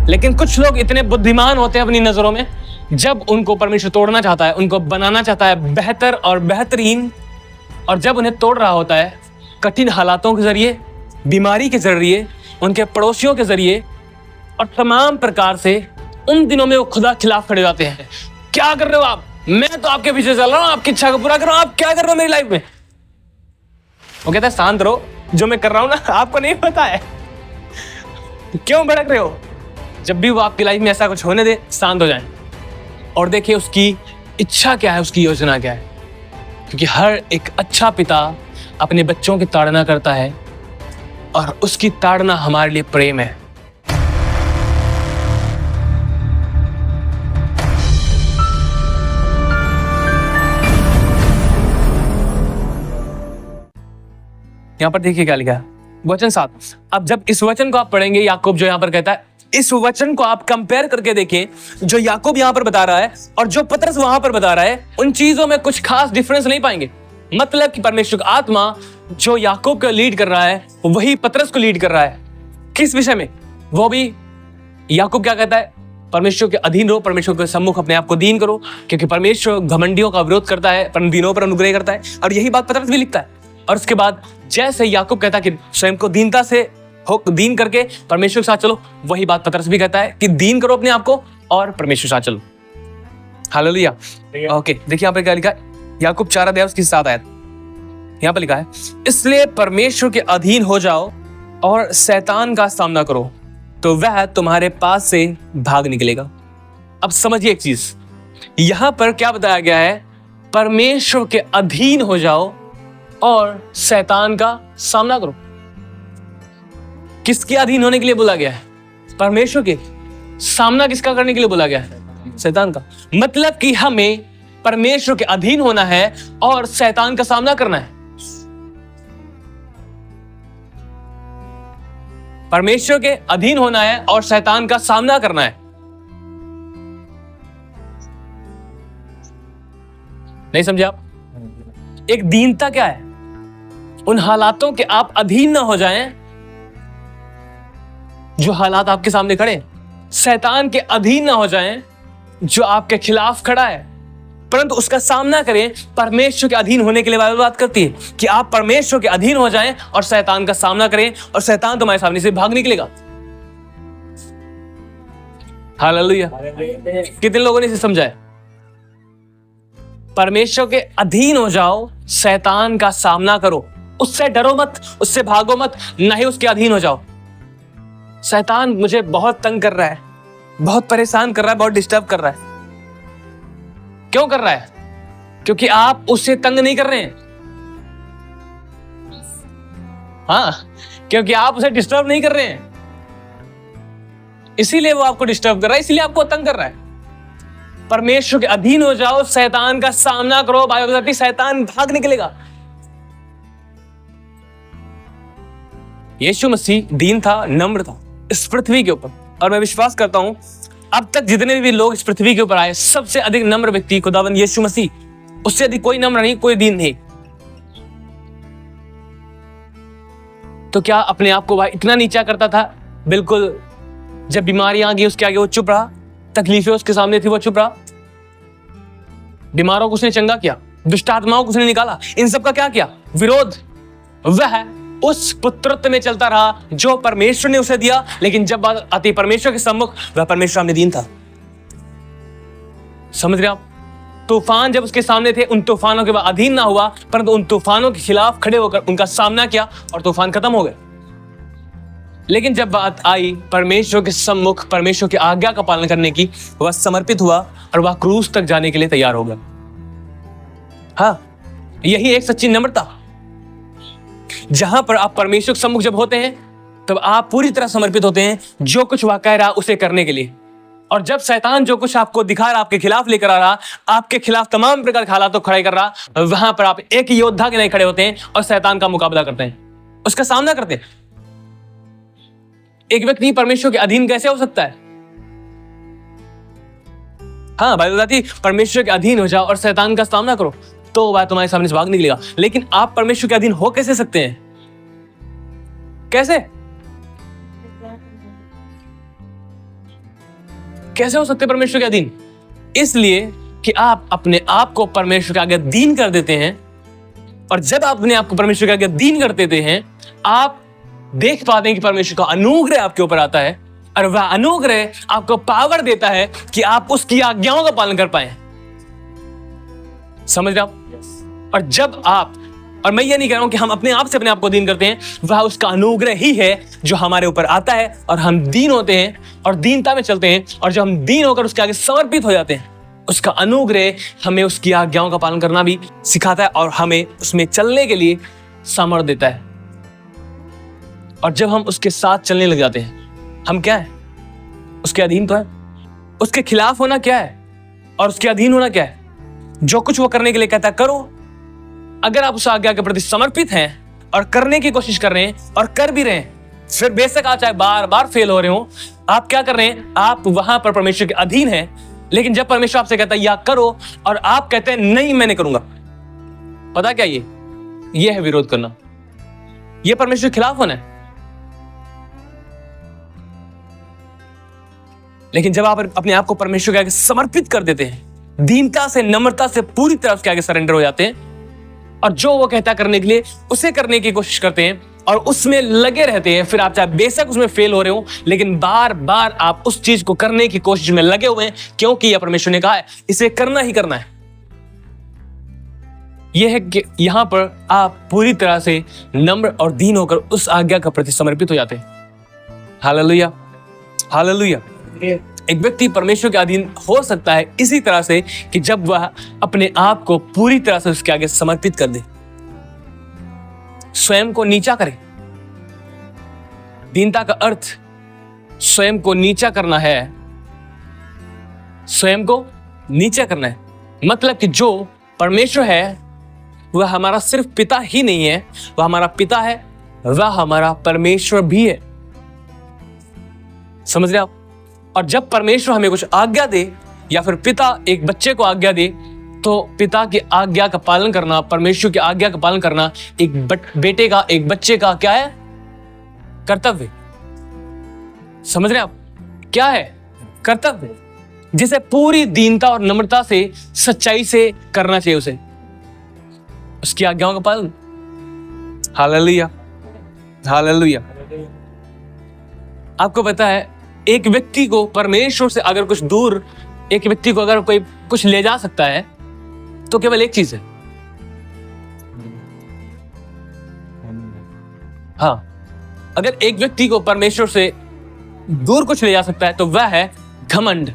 लेकिन कुछ लोग इतने बुद्धिमान होते हैं अपनी नजरों में, जब उनको परमेश्वर तोड़ना चाहता है, उनको बनाना चाहता है बेहतर और बेहतरीन, और जब उन्हें तोड़ रहा होता है कठिन हालातों के जरिए, बीमारी के जरिए, उनके पड़ोसियों के जरिए और तमाम प्रकार से, उन दिनों में वो खुदा खिलाफ खड़े जाते हैं। क्या कर रहे हो आप? मैं तो आपके पीछे चल रहा हूं, आपकी इच्छा को पूरा कर रहा हूं, आप क्या कर रहे हो मेरी लाइफ में? वो कहता है शांत रहो, जो मैं कर रहा हूं ना आपको नहीं पता है, क्यों भड़क रहे हो? जब भी वो आपकी लाइफ में ऐसा कुछ होने दे, शांत हो जाए और देखिए उसकी इच्छा क्या है, उसकी योजना क्या है। क्योंकि हर एक अच्छा पिता अपने बच्चों की ताड़ना करता है और उसकी ताड़ना हमारे लिए प्रेम है। यहां पर देखिए क्या लिखा है, वचन 7। अब जब इस वचन को आप पढ़ेंगे, याकूब जो यहां पर कहता है, इस वचन को आप कंपेयर करके देखें, जो याकूब यहां पर बता रहा है और जो पतरस वहां पर बता रहा है, उन चीजों में कुछ खास डिफरेंस नहीं पाएंगे। मतलब कि परमेश्वर का आत्मा जो याकूब को लीड कर रहा है, वही पतरस को लीड कर रहा है। किस विषय में? वो भी याकूब क्या कहता है? परमेश्वर के अधीन रहो, परमेश्वर के सम्मुख अपने आप को दीन करो, क्योंकि परमेश्वर घमंडियों का विरोध करता है, पर दीनों पर अनुग्रह करता है। और यही बात पतरस भी लिखता है। और उसके बाद जैसे याकूब कहता है कि स्वयं को दीनता से हो, दीन करके परमेश्वर के साथ चलो, वही बात पतरस भी कहता है कि दीन करो अपने आप को और परमेश्वर के साथ चलो। हालेलुया। ओके, देखिए यहाँ पे क्या लिखा है, याकूब 4 अध्याय उसकी 7 आयत। यहाँ पर लिखा है, इसलिए परमेश्वर के अधीन हो जाओ और शैतान का सामना करो, तो वह तुम्हारे पास से भाग निकलेगा। अब समझिए एक चीज, यहां पर क्या बताया गया है? परमेश्वर के अधीन हो जाओ और शैतान का सामना करो। किसके अधीन होने के लिए बोला गया है? परमेश्वर के। सामना किसका करने के लिए बोला गया है? शैतान का। मतलब कि हमें परमेश्वर के अधीन होना है और शैतान का सामना करना है। परमेश्वर के अधीन होना है और शैतान का सामना करना है। नहीं समझे आप? एक दीनता क्या है? उन हालातों के आप अधीन ना हो जाएं जो हालात आपके सामने खड़े, शैतान के अधीन ना हो जाएं जो आपके खिलाफ खड़ा है, परंतु उसका सामना करें। परमेश्वर के अधीन होने के लिए बाइबल बात करती है कि आप परमेश्वर के अधीन हो जाएं और शैतान का सामना करें, और शैतान तुम्हारे सामने से भाग निकलेगा। हालेलुया। कितने लोगों ने इसे समझा है? परमेश्वर के अधीन हो जाओ, शैतान का सामना करो, उससे डरो मत, उससे भागो मत, ना ही उसके अधीन हो जाओ। शैतान मुझे बहुत तंग कर रहा है, बहुत परेशान कर रहा है, बहुत डिस्टर्ब कर रहा है। क्यों कर रहा है? क्योंकि आप उससे तंग नहीं कर रहे हैं। हाँ, क्योंकि आप उसे डिस्टर्ब नहीं कर रहे हैं, इसीलिए वो आपको डिस्टर्ब कर रहा है, इसीलिए आपको तंग कर रहा है। परमेश्वर के अधीन हो जाओ, शैतान का सामना करो, बाइबल कहती है शैतान भाग निकलेगा। यीशु मसीह दीन था, नम्र था इस पृथ्वी के ऊपर, और मैं विश्वास करता हूं अब तक जितने भी लोग इस पृथ्वी के ऊपर आए, सबसे अधिक नम्र व्यक्ति खुदावंद यीशु मसीह, उससे अधिक कोई नम्र नहीं, कोई दीन नहीं। तो क्या अपने आप को वह इतना नीचा करता था? बिल्कुल। जब बीमारियां आ गई उसके आगे वो चुप रहा, तकलीफें उसके सामने थी वो चुप रहा, बीमारों को उसने चंगा किया, दुष्ट आत्माओं को उसने निकाला, इन सब का क्या किया? विरोध। वह उस पुत्रत्व में चलता रहा जो परमेश्वर ने उसे दिया, लेकिन जब बात आती परमेश्वर के सम्मुख, वह परमेश्वर सामने दीन था। समझ रहे आप? तूफान जब उसके सामने थे, उन तूफानों के बाद अधीन ना हुआ, परंतु उन तूफानों के खिलाफ खड़े होकर उनका सामना किया और तूफान खत्म हो गए। लेकिन जब बात आई परमेश्वर के सम्मुख, परमेश्वर की आज्ञा का पालन करने की, वह समर्पित हुआ और वह क्रूस तक जाने के लिए तैयार हो गया। हाँ, यही एक सच्ची नम्रता। जहां पर आप परमेश्वर के सम्मुख जब होते हैं, तब आप पूरी तरह समर्पित होते हैं जो कुछ वह कह रहा उसे करने के लिए। और जब शैतान जो कुछ आपको दिखा रहा, आपके खिलाफ लेकर आ रहा, आपके खिलाफ तमाम प्रकार के हालातों को खड़े कर रहा, वहां पर आप एक योद्धा के नहीं खड़े होते हैं और शैतान का मुकाबला करते हैं, उसका सामना करते हैं। एक व्यक्ति परमेश्वर के अधीन कैसे हो सकता है? हाँ, बाइबल बताती है परमेश्वर के अधीन हो जाओ और शैतान का सामना करो, तो वह तुम्हारे सामने से भाग निकलेगा। लेकिन आप परमेश्वर के अधीन हो कैसे सकते हैं? कैसे? कैसे हो सकते हैं परमेश्वर के अधीन? इसलिए कि आप अपने आप को परमेश्वर के आगे अधीन कर देते हैं, और जब आप अपने आप को परमेश्वर के आगे अधीन कर देते हैं, आप देख पाते हैं कि परमेश्वर का अनुग्रह आपके ऊपर आता है, और वह अनुग्रह आपको पावर देता है कि आप उसकी आज्ञाओं का पालन कर पाए। समझ रहे आप? और जब आप, और मैं ये नहीं कह रहा हूं कि हम अपने आप से अपने आप को दीन करते हैं, वह उसका अनुग्रह ही है जो हमारे ऊपर आता है और हम दीन होते हैं और दीनता में चलते हैं, और जब हम दीन होकर उसके आगे समर्पित हो जाते हैं, उसका अनुग्रह हमें उसकी आज्ञाओं का पालन करना भी सिखाता है और हमें उसमें चलने के लिए सामर्थ्य देता है। और जब हम उसके साथ चलने लग जाते हैं, हम क्या है? उसके अधीन तो है। उसके खिलाफ होना क्या है और उसके अधीन होना क्या है? जो कुछ वो करने के लिए कहता है करो। अगर आप उस आज्ञा के प्रति समर्पित हैं और करने की कोशिश कर रहे हैं और कर भी रहे हैं, फिर बेशक आप चाहे बार बार फेल हो रहे हो, आप क्या कर रहे हैं? आप वहां पर परमेश्वर के अधीन हैं। लेकिन जब परमेश्वर आपसे कहता है या करो और आप कहते हैं नहीं मैं नहीं करूंगा, पता क्या ये है विरोध करना, ये परमेश्वर के खिलाफ होना है। लेकिन जब आप अपने आप को परमेश्वर के आगे समर्पित कर देते हैं, दीनता से, नम्रता से पूरी तरह उसके आगे सरेंडर हो जाते हैं, और जो वो कहता करने के लिए उसे करने की कोशिश करते हैं और उसमें लगे रहते हैं, फिर आप चाहे बेशक उसमें फेल हो रहे हो, लेकिन बार बार आप उस चीज को करने की कोशिश में लगे हुए हैं, क्योंकि यह परमेश्वर ने कहा है इसे करना ही करना है। यह है कि यहां पर आप पूरी तरह से नम्र और दीन होकर उस आज्ञा का प्रति समर्पित हो जाते हैं। Hallelujah, hallelujah. एक व्यक्ति परमेश्वर के अधीन हो सकता है इसी तरह से कि जब वह अपने आप को पूरी तरह से उसके आगे समर्पित कर दे, स्वयं को नीचा करे। दीनता का अर्थ स्वयं को नीचा करना है, स्वयं को नीचा करना है। मतलब कि जो परमेश्वर है वह हमारा सिर्फ पिता ही नहीं है, वह हमारा पिता है, वह हमारा परमेश्वर भी है। समझ रहे आप? और जब परमेश्वर हमें कुछ आज्ञा दे या फिर पिता एक बच्चे को आज्ञा दे, तो पिता की आज्ञा का पालन करना, परमेश्वर की आज्ञा का पालन करना एक बेटे का, एक बच्चे का क्या है? कर्तव्य। समझ रहे हैं आप? क्या है? कर्तव्य, जिसे पूरी दीनता और नम्रता से, सच्चाई से करना चाहिए उसे, उसकी आज्ञाओं का पालन। Hallelujah, hallelujah. आपको पता है एक व्यक्ति को परमेश्वर से अगर कुछ दूर, एक व्यक्ति को अगर कोई कुछ ले जा सकता है तो केवल एक चीज है। हाँ, अगर एक व्यक्ति को परमेश्वर से दूर कुछ ले जा सकता है तो वह है घमंड।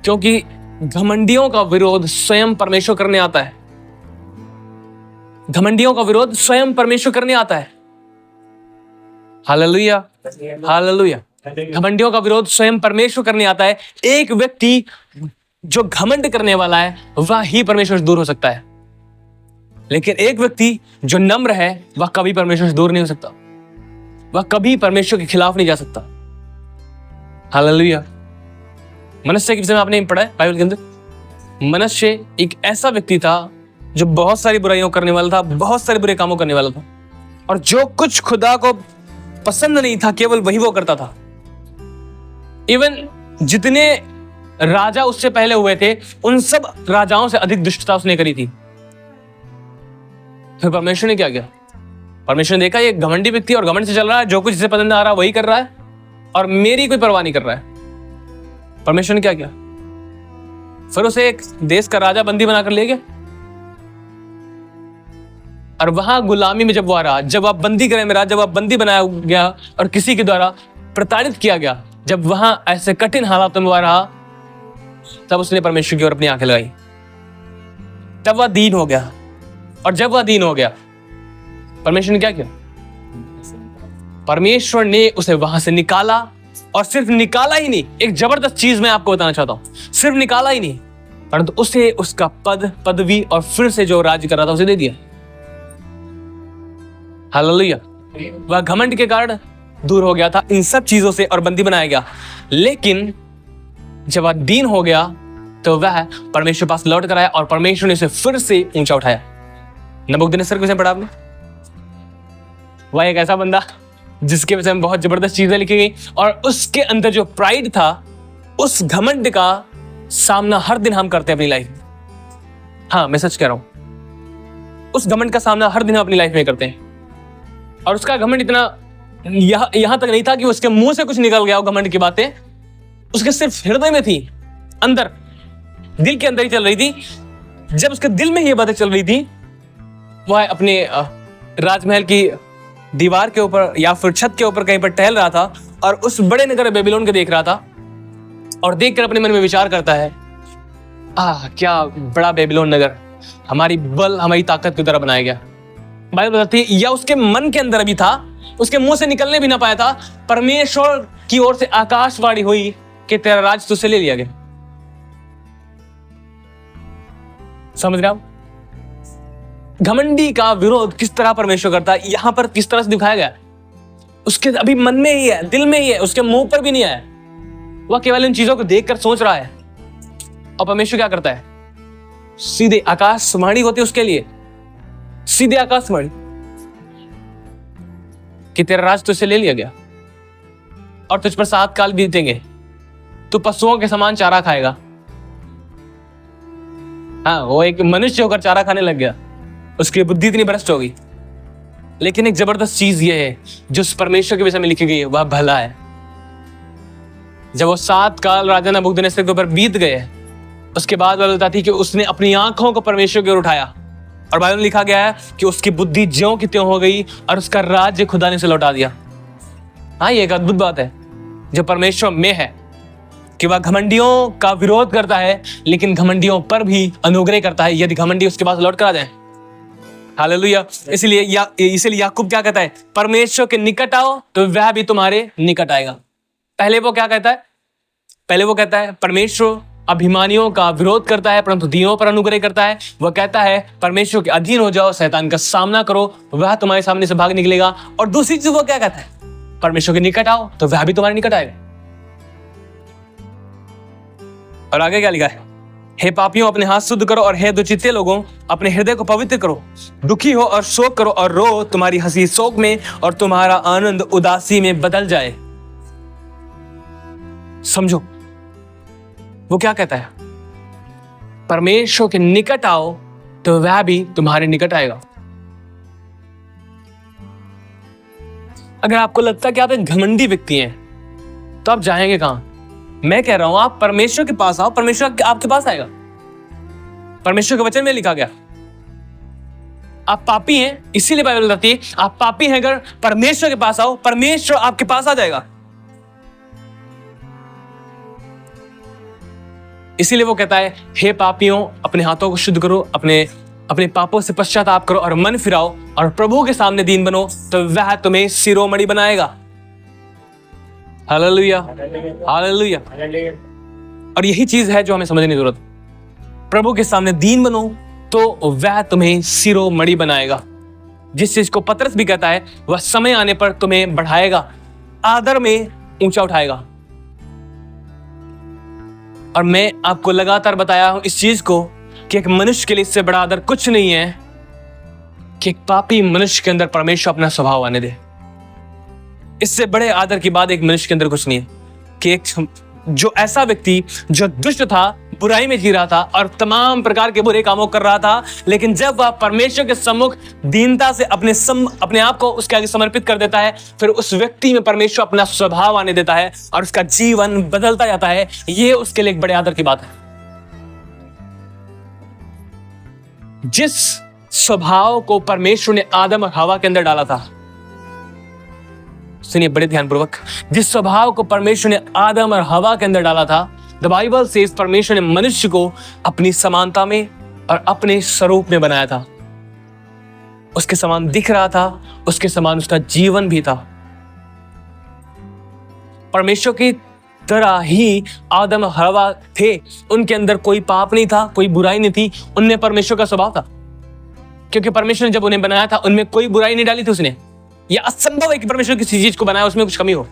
क्योंकि घमंडियों का विरोध स्वयं परमेश्वर करने आता है। घमंडियों का विरोध स्वयं परमेश्वर करने आता है। Hallelujah, hallelujah. घमंडियों का विरोध स्वयं परमेश्वर करने आता है। एक व्यक्ति जो घमंड करने वाला है वह ही परमेश्वर से दूर हो सकता है, लेकिन एक व्यक्ति जो नम्र है वह कभी परमेश्वर से दूर नहीं हो सकता, वह कभी परमेश्वर के खिलाफ नहीं जा सकता। हालेलुया। मनुष्य के विषय में आपने पढ़ा है बाइबल के अंदर। मनुष्य एक ऐसा व्यक्ति था जो बहुत सारी बुराइयों करने वाला था, बहुत सारे बुरे कामों करने वाला था, और जो कुछ खुदा को पसंद नहीं था केवल वही वो करता था। इवन जितने राजा उससे पहले हुए थे उन सब राजाओं से अधिक दुष्टता उसने करी थी। फिर परमेश्वर ने क्या किया? परमेश्वर ने देखा ये घमंडी व्यक्ति और घमंड से चल रहा है, जो कुछ इसे पसंद आ रहा है वही कर रहा है और मेरी कोई परवाह नहीं कर रहा है। परमेश्वर ने क्या किया? फिर उसे एक देश का राजा बंदी बनाकर ले गया, और वहां गुलामी में जब वो आ रहा, जब आप बंदी गृह में रहा, जब आप बंदी बनाया गया और किसी के द्वारा प्रताड़ित किया गया, जब वहां ऐसे कठिन हालातों में वो रहा, तब उसने परमेश्वर की ओर अपनी आंखें लगाई, तब वह दीन हो गया। और जब वह दीन हो गया, परमेश्वर ने क्या किया? परमेश्वर ने उसे वहां से निकाला, और सिर्फ निकाला ही नहीं, एक जबरदस्त चीज मैं आपको बताना चाहता हूं, सिर्फ निकाला ही नहीं परंतु उसे उसका पद, पदवी और फिर से जो राज्य कर रहा था उसे दे दिया। हालेलुया। वह घमंड के कारण दूर हो गया था इन सब चीजों से और बंदी बनाया गया, लेकिन जब वह दीन हो गया तो वह परमेश्वर पास लौट कर आया और परमेश्वर ने उसे फिर से ऊंचा उठाया। नबूकदनेस्सर को पढ़ा आपने? वह एक ऐसा बंदा जिसके विषय में बहुत जबरदस्त चीजें लिखी गई, और उसके अंदर जो प्राइड था, उस घमंड का सामना हर दिन हम करते हैं अपनी लाइफ में। हाँ, मैं सच कह रहा हूं, उस घमंड का सामना हर दिन हम अपनी लाइफ में करते हैं। और उसका घमंड इतना यहां तक नहीं था कि उसके मुंह से कुछ निकल गया, वो घमंड की बातें उसके सिर्फ हृदय में थी, अंदर दिल के अंदर ही चल रही थी। जब उसके दिल में ये बातें चल रही थी, वह अपने राजमहल की दीवार के ऊपर या फिर छत के ऊपर कहीं पर टहल रहा था और उस बड़े नगर बेबीलोन को देख रहा था, और देखकर अपने मन में विचार करता है, क्या बड़ा बेबीलोन नगर हमारी बल, हमारी ताकत की तरह बनाया गया। बाइबल बताती है, या उसके मन के अंदर अभी था, उसके मुंह से निकलने भी ना पाया था, परमेश्वर की ओर से आकाशवाणी हुई कि तेरा राज तुझसे ले लिया गया। समझ रहे आप? घमंडी का विरोध किस तरह परमेश्वर करता है, यहां पर किस तरह से दिखाया गया। उसके अभी मन में ही है, दिल में ही है, उसके मुंह पर भी नहीं आया। वह केवल इन चीजों को देखकर सोच रहा है, और परमेश्वर क्या करता है, सीधे आकाशवाणी होती है उसके लिए, सीधे आकाशवाणी कि तेरा राज तुझसे ले लिया गया और तुझ पर 7 काल बीतेंगे, तू पशुओं के समान चारा खाएगा। हाँ, वो एक मनुष्य होकर चारा खाने लग गया, उसकी बुद्धि इतनी भ्रष्ट हो गई। लेकिन एक जबरदस्त चीज यह है जो परमेश्वर के विषय में लिखी गई है, वह भला है। जब वो 7 काल राजा नबूकदनेस्सर के ऊपर बीत गए, उसके बाद बाइबल बताती है कि उसने अपनी आंखों को परमेश्वर की ओर उठाया, और बाइबल में लिखा गया है कि उसकी बुद्धि ज्यों की त्यों हो गई और उसका राज्य खुदा ने उसे लौटा दिया। हाँ, ये एक अद्भुत बात है जो परमेश्वर में है कि वह घमंडियों का विरोध करता है, लेकिन घमंडियों पर भी अनुग्रह करता है यदि घमंडी उसके पास लौट कर आ जाए। हालेलुया। इसीलिए याकूब क्या कहता है, परमेश्वर के निकट आओ तो वह भी तुम्हारे निकट आएगा। पहले वो क्या कहता है, पहले वो कहता है परमेश्वर अभिमानियों का विरोध करता है परंतु दीनों पर अनुग्रह करता है। वह कहता है परमेश्वर के अधीन हो जाओ, शैतान का सामना करो, वह तुम्हारे सामने से भाग निकलेगा। और दूसरी चीज वो क्या कहता है, परमेश्वर के निकट आओ तो वह भी तुम्हारे निकट आएगा। और आगे क्या लिखा है, हे पापियों अपने हाथ शुद्ध करो, और हे दुचित्ते लोगों अपने हृदय को पवित्र करो। दुखी हो और शोक करो और रो, तुम्हारी हंसी शोक में और तुम्हारा आनंद उदासी में बदल जाए। समझो वो क्या कहता है, परमेश्वर के निकट आओ तो वह भी तुम्हारे निकट आएगा। अगर आपको लगता है कि आप एक घमंडी व्यक्ति हैं तो आप जाएंगे कहां? मैं कह रहा हूं आप परमेश्वर के पास आओ, परमेश्वर आपके पास आएगा। परमेश्वर के वचन में लिखा गया आप पापी हैं, इसीलिए बाइबल बताती है आप पापी हैं, अगर परमेश्वर के पास आओ परमेश्वर आपके पास आ जाएगा। इसीलिए वो कहता है हे पापियों अपने हाथों को शुद्ध करो, अपने पापों से पश्चाताप करो और मन फिराओ और प्रभु के सामने दीन बनो तो वह तुम्हें शिरोमणि बनाएगा। Hallelujah, hallelujah. और यही चीज है जो हमें समझने की जरूरत। प्रभु के सामने दीन बनो तो वह तुम्हें शिरोमणि बनाएगा। जिस चीज को पतरस भी कहता है वह समय आने पर तुम्हें बढ़ाएगा, आदर में ऊंचा उठाएगा। और मैं आपको लगातार बताया हूं इस चीज को कि एक मनुष्य के लिए इससे बड़ा आदर कुछ नहीं है कि एक पापी मनुष्य के अंदर परमेश्वर अपना स्वभाव आने दे। इससे बड़े आदर की बात एक मनुष्य के अंदर कुछ नहीं है कि एक जो ऐसा व्यक्ति जो दुष्ट था, बुराई में जी रहा था और तमाम प्रकार के बुरे कामों कर रहा था, लेकिन जब वह परमेश्वर के सम्मुख दीनता से अपने आप को उसके आगे समर्पित कर देता है, फिर उस व्यक्ति में परमेश्वर अपना स्वभाव आने देता है और उसका जीवन बदलता जाता है। ये उसके लिए एक बड़े आदर की बात है। जिस स्वभाव को परमेश्वर ने आदम और हवा के अंदर डाला था, सुनिए बड़े ध्यानपूर्वक, जिस स्वभाव को परमेश्वर ने आदम और हवा के अंदर डाला था, द बाइबल सेज परमेश्वर ने मनुष्य को अपनी समानता में और अपने स्वरूप में बनाया था। उसके समान दिख रहा था, उसके समान उसका जीवन भी था। परमेश्वर की तरह ही आदम और हवा थे, उनके अंदर कोई पाप नहीं था, कोई बुराई नहीं थी, उनमें परमेश्वर का स्वभाव था। क्योंकि परमेश्वर ने जब उन्हें बनाया था उनमें कोई बुराई नहीं डाली थी उसने। यह असंभव है कि परमेश्वर किसी चीज को बनाया उसमें कुछ कमी हो,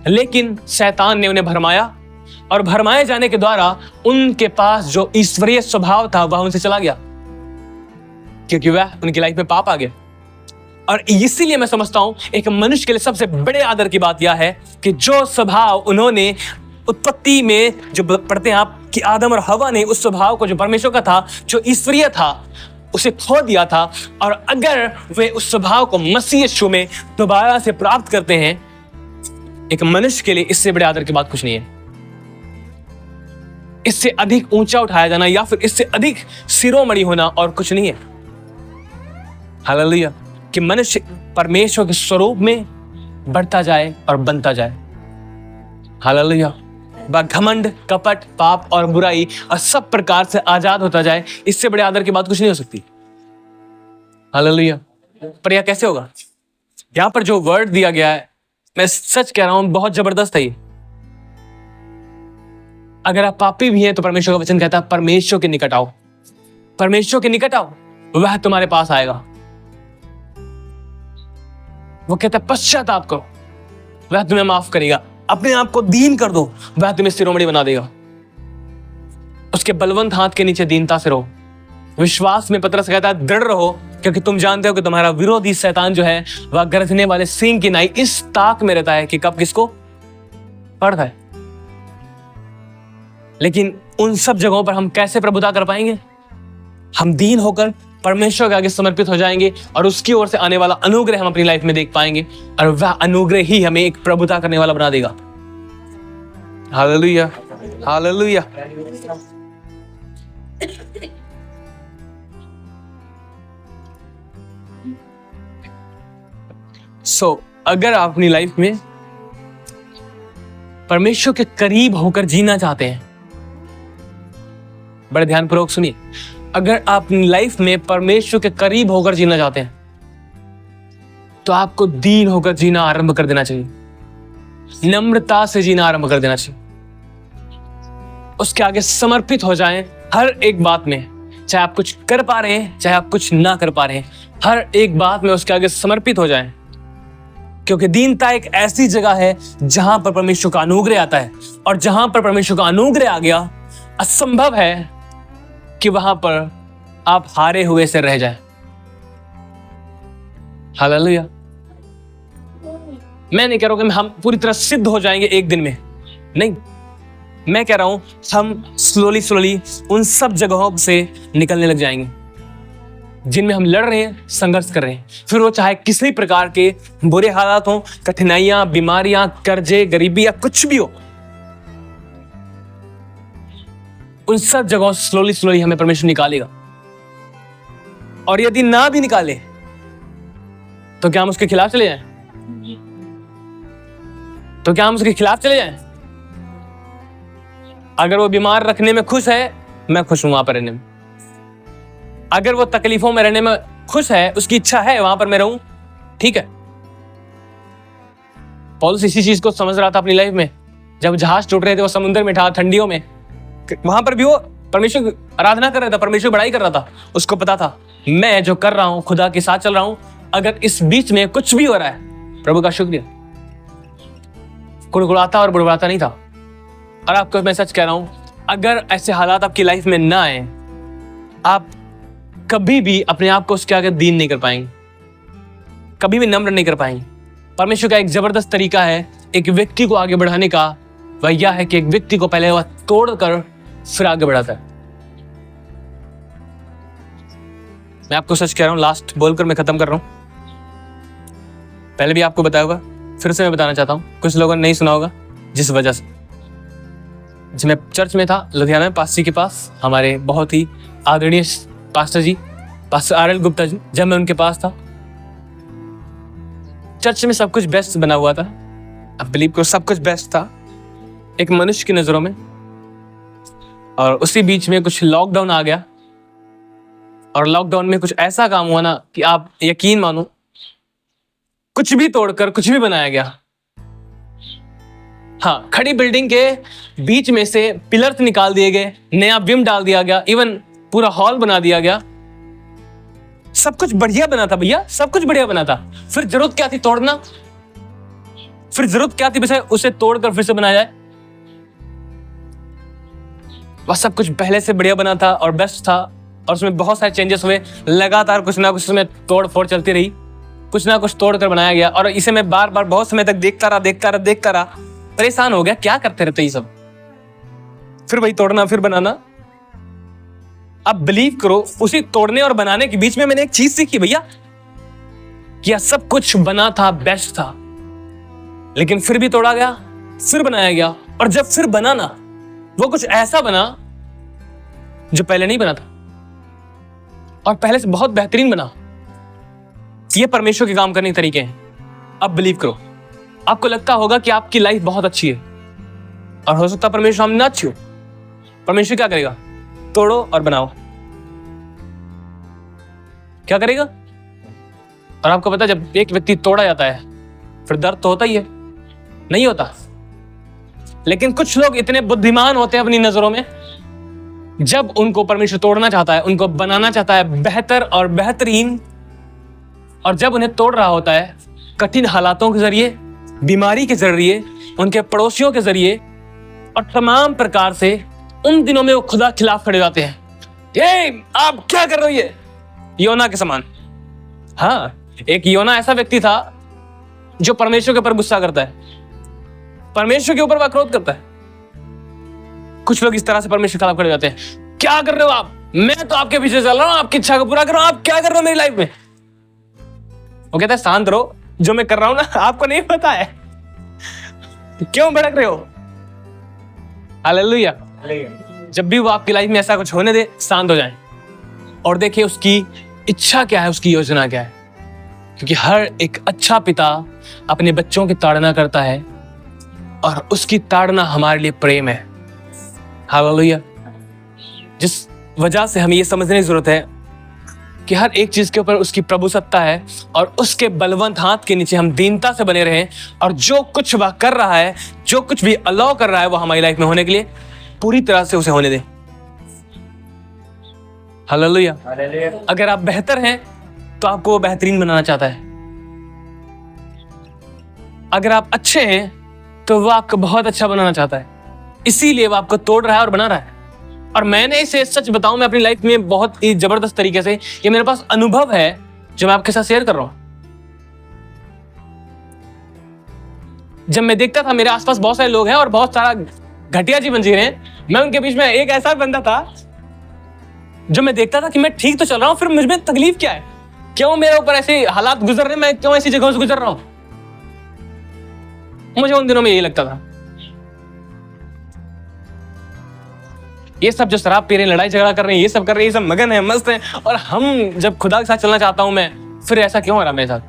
लेकिन शैतान ने उन्हें भरमाया और भरमाए जाने के द्वारा उनके पास जो ईश्वरीय स्वभाव था वह उनसे चला गया, क्योंकि वह उनकी लाइफ में पाप आ गया। और इसीलिए मैं समझता हूं एक मनुष्य के लिए सबसे बड़े आदर की बात यह है कि जो स्वभाव उन्होंने उत्पत्ति में जो पढ़ते हैं आप कि आदम और हवा ने उस स्वभाव को जो परमेश्वर का था, जो ईश्वरीय था, उसे खो दिया था। और अगर वे उस स्वभाव को मसीह यीशु में दोबारा से प्राप्त करते हैं, एक मनुष्य के लिए इससे बड़े आदर की बात कुछ नहीं है। इससे अधिक ऊंचा उठाया जाना या फिर इससे अधिक शिरोमणि होना और कुछ नहीं है। हालेलुया। कि मनुष्य परमेश्वर के स्वरूप में बढ़ता जाए और बनता जाए। हालेलुया। घमंड, कपट, पाप और बुराई और सब प्रकार से आजाद होता जाए। इससे बड़े आदर की बात कुछ नहीं हो सकती। हालेलुया। पर यह कैसे होगा? यहां पर जो वर्ड दिया गया है, मैं सच कह रहा हूं, बहुत जबरदस्त है ये। अगर आप पापी भी हैं तो परमेश्वर का वचन कहता है परमेश्वर के निकट आओ, परमेश्वर के निकट आओ, वह तुम्हारे पास आएगा। वो कहता है पश्चाताप करो, वह तुम्हें माफ करेगा। अपने आप को दीन कर दो, वह तुम्हें शिरोमणि बना देगा। उसके बलवंत हाथ के नीचे दीनता से रहो। विश्वास में पतरस कहता है दृढ़ रहो, क्योंकि तुम जानते हो कि तुम्हारा विरोधी शैतान जो है वह गरजने वाले सिंह की नाई इस ताक में रहता है कि कब किसको पड़ जाए। लेकिन उन सब जगहों पर हम कैसे प्रभुता कर पाएंगे? हम दीन होकर परमेश्वर के आगे समर्पित हो जाएंगे और उसकी ओर से आने वाला अनुग्रह हम अपनी लाइफ में देख पाएंगे और वह अनुग्रह ही हमें एक प्रभुता करने वाला बना देगा। Hallelujah, hallelujah. अगर आप अपनी लाइफ में परमेश्वर के करीब होकर जीना चाहते हैं, बड़े ध्यानपूर्वक सुनिए, अगर आप अपनी लाइफ में परमेश्वर के करीब होकर जीना चाहते हैं तो आपको दीन होकर जीना आरंभ कर देना चाहिए, नम्रता से जीना आरंभ कर देना चाहिए। उसके आगे समर्पित हो जाएं हर एक बात में, चाहे आप कुछ कर पा रहे हैं चाहे आप कुछ ना कर पा रहे हैं, हर एक बात में उसके आगे समर्पित हो जाएं। क्योंकि दीनता एक ऐसी जगह है जहां पर परमेश्वर का अनुग्रह आता है, और जहां पर परमेश्वर का अनुग्रह आ गया, असंभव है कि वहां पर आप हारे हुए से रह जाएं। हालेलुया। मैं नहीं कह रहा हूं कि हम पूरी तरह सिद्ध हो जाएंगे एक दिन में, नहीं, मैं कह रहा हूं हम स्लोली उन सब जगहों से निकलने लग जाएंगे जिनमें हम लड़ रहे हैं, संघर्ष कर रहे हैं। फिर वो चाहे किसी प्रकार के बुरे हालात हो, कठिनाइयां, बीमारियां, कर्जे, गरीबी या कुछ भी हो, उन सब जगहों से स्लोली हमें परमेश्वर निकालेगा। और यदि ना भी निकाले तो क्या हम उसके खिलाफ चले जाएं? तो क्या हम उसके खिलाफ चले जाएं? अगर वो बीमार रखने में खुश है, मैं खुश हूं वहां पर रहने में। अगर वो तकलीफों में रहने में खुश है, उसकी इच्छा है वहां पर मैं रहूं, ठीक है। पौलुस इसी चीज को समझ रहा था अपनी लाइफ में। जब जहाज टूट रहे थे, वो समुद्र में था, ठंडियों में, वहां पर भी वो परमेश्वर आराधना कर रहा था, परमेश्वर बड़ाई कर रहा था। उसको पता था मैं जो कर रहा हूं खुदा के साथ चल रहा हूं, अगर इस बीच में कुछ भी हो रहा है, प्रभु का शुक्रिया। कुड़कुड़ाता और बुड़बुड़ाता नहीं था। और आपको मैं सच कह रहा हूं, अगर ऐसे हालात आपकी लाइफ में ना आए, आप कभी भी अपने आप को उसके आगे दीन नहीं कर पाएंगे, कभी भी नम्र नहीं कर पाएंगे। परमेश्वर का एक जबरदस्त तरीका है एक व्यक्ति को आगे बढ़ाने का, वह यह है कि एक व्यक्ति को पहले वह तोड़कर फिर आगे बढ़ाता है। मैं आपको सच कह रहा हूं, लास्ट बोलकर मैं खत्म कर रहा हूं। पहले भी आपको बताया होगा, फिर से मैं बताना चाहता हूं, कुछ लोगों ने नहीं सुना होगा, जिस वजह से। जब मैं चर्च में था लुधियाना में, पास्टर के पास, हमारे बहुत ही आदरणीय पास्टर जी, पास्टर आर.एल. गुप्ता जी, जब मैं उनके पास था, चर्च में सब कुछ बेस्ट बना हुआ था। अब बिलीव करो, सब कुछ बेस्ट था एक मनुष्य की नजरों में। और उसी बीच में कुछ लॉकडाउन आ गया, और लॉकडाउन में कुछ ऐसा काम हुआ ना कि आप यकीन मानो, कुछ भी तोड़कर कुछ भी बनाया गया। हाँ, खड़ी बिल्डिंग के बीच में से पिलर्स निकाल दिए गए, नया बीम डाल दिया गया, इवन पूरा हॉल बना दिया गया। सब कुछ बढ़िया बना था भैया, सब कुछ बढ़िया बना था। फिर जरूरत क्या थी तोड़ना? फिर जरूरत क्या थी बस उसे तोड़कर फिर से बनाया जाए? वह सब कुछ पहले से बढ़िया बना था और बेस्ट था, और उसमें बहुत सारे चेंजेस हुए, लगातार कुछ ना कुछ उसमें तोड़ फोड़ चलती रही। कुछ ना कुछ तोड़ कर बनाया गया, और इसे मैं बार बार बहुत समय तक देखता रहा, परेशान हो गया, क्या करते रहते ये सब, फिर वही तोड़ना फिर बनाना। अब बिलीव करो, उसी तोड़ने और बनाने के बीच में मैंने एक चीज सीखी भैया, कि यह सब कुछ बना था, बेस्ट था, लेकिन फिर भी तोड़ा गया, फिर बनाया गया, और जब फिर बना ना, वो कुछ ऐसा बना जो पहले नहीं बना था, और पहले से बहुत बेहतरीन बना। ये परमेश्वर के काम करने के तरीके हैं। अब बिलीव करो, आपको लगता होगा कि आपकी लाइफ बहुत अच्छी है, और हो सकता है परमेश्वर सामने ना अच्छी हो। परमेश्वर क्या करेगा? तोड़ो और बनाओ। क्या करेगा? और आपको पता है, जब एक व्यक्ति तोड़ा जाता है फिर दर्द तो होता ही है, नहीं होता? लेकिन कुछ लोग इतने बुद्धिमान होते हैं अपनी नजरों में, जब उनको परमेश्वर तोड़ना चाहता है, उनको बनाना चाहता है बेहतर और बेहतरीन, और जब उन्हें तोड़ रहा होता है कठिन हालातों के जरिए, बीमारी के जरिए, उनके पड़ोसियों के जरिए, और तमाम प्रकार से, उन दिनों में वो खुदा खिलाफ खड़े जाते हैं। ये आप क्या कर रहे हो? ये योना के समान। हाँ, एक योना ऐसा व्यक्ति था जो परमेश्वर के ऊपर गुस्सा करता है, परमेश्वर के ऊपर क्रोध करता है। कुछ लोग इस तरह से परमेश्वर के खिलाफ खड़े जाते हैं। क्या कर रहे हो आप? मैं तो आपके पीछे चल रहा हूं, आपकी इच्छा को पूरा कर रहा हूं, आप क्या कर रहे हो मेरी लाइफ में? वो कहता है शांत रहो, जो मैं कर रहा हूं ना आपको नहीं पता है, क्यों भड़क रहे हो? हालेलुया। जब भी वो आपकी लाइफ में ऐसा कुछ होने दे, शांत हो जाए और देखिए उसकी इच्छा क्या है, उसकी योजना क्या है। क्योंकि हर एक अच्छा पिता अपने बच्चों की ताड़ना करता है, और उसकी ताड़ना हमारे लिए प्रेम है। हालेलुया। जिस वजह से हमें ये समझने की जरूरत है कि हर एक चीज के ऊपर उसकी प्रभु सत्ता है, और उसके बलवंत हाथ के नीचे हम दीनता से बने रहें, और जो कुछ वह कर रहा है, जो कुछ भी अलाउ कर रहा है वो हमारी लाइफ में होने के लिए, पूरी तरह से उसे होने दें। हालेलुया। अगर आप बेहतर हैं तो आपको वो बेहतरीन बनाना चाहता है। अगर आप अच्छे हैं तो वो आपको बहुत अच्छा बनाना चाहता है, इसीलिए वो आपको तोड़ रहा है और बना रहा है। और मैंने इसे सच बताऊं, मैं अपनी लाइफ में बहुत ही जबरदस्त तरीके से, ये मेरे पास अनुभव है जो मैं आपके साथ शेयर कर रहा हूं। जब मैं देखता था मेरे आसपास बहुत सारे लोग हैं और बहुत सारा घटिया जीवन जी रहे हैं, मैं उनके बीच में एक ऐसा बंदा था जो मैं देखता था कि मैं ठीक तो चल रहा हूं, फिर मुझमें तकलीफ क्या है, क्यों मेरे ऊपर ऐसे हालात गुजर रहे, मैं क्यों ऐसी जगहों से गुजर रहा हूं। मुझे उन दिनों में यही लगता था। ये सब जो शराब पी रहे हैं, लड़ाई झगड़ा कर रहे हैं, ये सब कर रहे हैं, ये सब मगन है, मस्त है, और हम जब खुदा के साथ चलना चाहता हूं मैं, फिर ऐसा क्यों हो रहा मेरे साथ?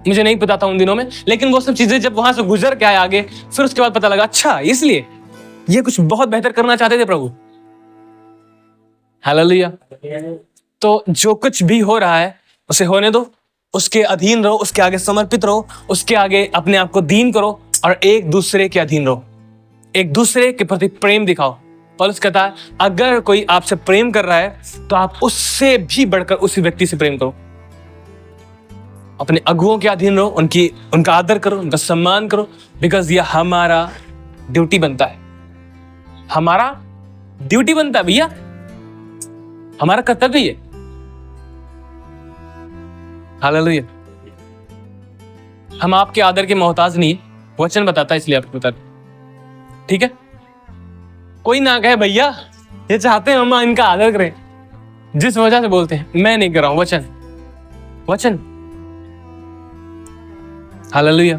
मुझे नहीं पता था उन दिनों में, लेकिन वो सब चीजें जब वहां से गुजर के आए आगे, फिर उसके बाद पता लगा, अच्छा इसलिए ये कुछ बहुत बेहतर करना चाहते थे प्रभु। हालेलुया। तो जो कुछ भी हो रहा है उसे होने दो, उसके अधीन रहो, उसके आगे समर्पित रहो, उसके आगे अपने आप को दीन करो, और एक दूसरे के अधीन रहो, एक दूसरे के प्रति प्रेम दिखाओ। पौलुस कहता है, अगर कोई आपसे प्रेम कर रहा है तो आप उससे भी बढ़कर उसी व्यक्ति से प्रेम करो। अपने अगुओं के अधीन रहो, उनका आदर करो, उनका सम्मान करो, बिकॉज ये हमारा ड्यूटी बनता है। हमारा ड्यूटी बनता है भैया, हमारा कर्तव्य है। हालेलुया। हम आपके आदर के मोहताज नहीं, वचन बताता है, इसलिए आपको बता, ठीक है? कोई ना कहे भैया ये चाहते हैं हम इनका आदर करें, जिस वजह से बोलते हैं, मैं नहीं कर रहा हूं, वचन। हालेलुया।